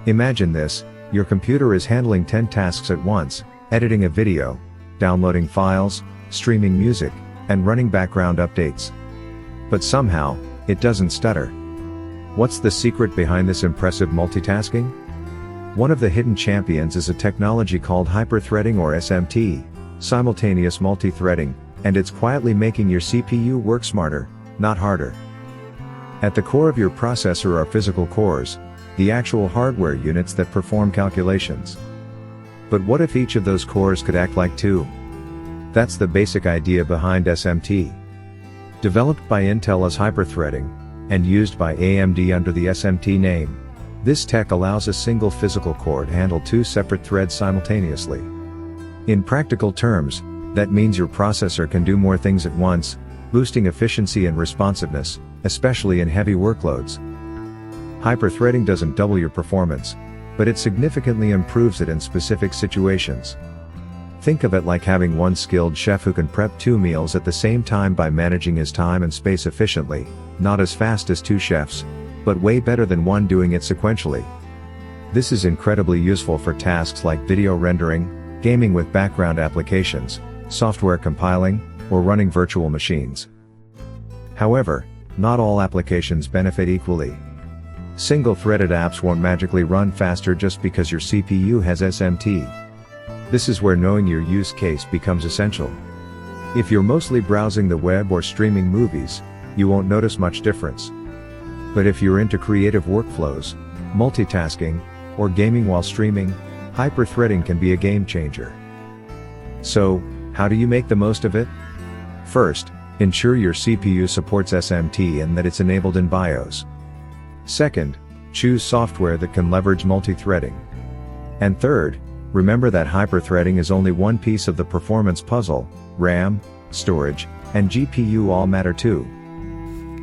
Imagine this, your computer is handling 10 tasks at once, editing a video, downloading files, streaming music, and running background updates. But somehow, it doesn't stutter. What's the secret behind this impressive multitasking? One of the hidden champions is a technology called Hyper Threading or SMT, simultaneous multithreading, and it's quietly making your CPU work smarter, not harder. At the core of your processor are physical cores, the actual hardware units that perform calculations. But what if each of those cores could act like two? That's the basic idea behind SMT. Developed by Intel as hyperthreading, and used by AMD under the SMT name, this tech allows a single physical core to handle two separate threads simultaneously. In practical terms, that means your processor can do more things at once, boosting efficiency and responsiveness, especially in heavy workloads. Hyperthreading doesn't double your performance, but it significantly improves it in specific situations. Think of it like having one skilled chef who can prep 2 meals at the same time by managing his time and space efficiently, not as fast as 2 chefs, but way better than one doing it sequentially. This is incredibly useful for tasks like video rendering, gaming with background applications, software compiling, or running virtual machines. However, not all applications benefit equally. Single-threaded apps won't magically run faster just because your CPU has SMT. This is where knowing your use case becomes essential. If you're mostly browsing the web or streaming movies, you won't notice much difference. But if you're into creative workflows, multitasking, or gaming while streaming, hyperthreading can be a game changer. So, how do you make the most of it? First, ensure your CPU supports SMT and that it's enabled in BIOS. Second, choose software that can leverage multithreading. And third, remember that hyperthreading is only one piece of the performance puzzle. RAM, storage, and GPU all matter too.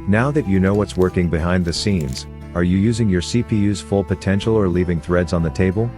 Now that you know what's working behind the scenes, are you using your CPU's full potential or leaving threads on the table?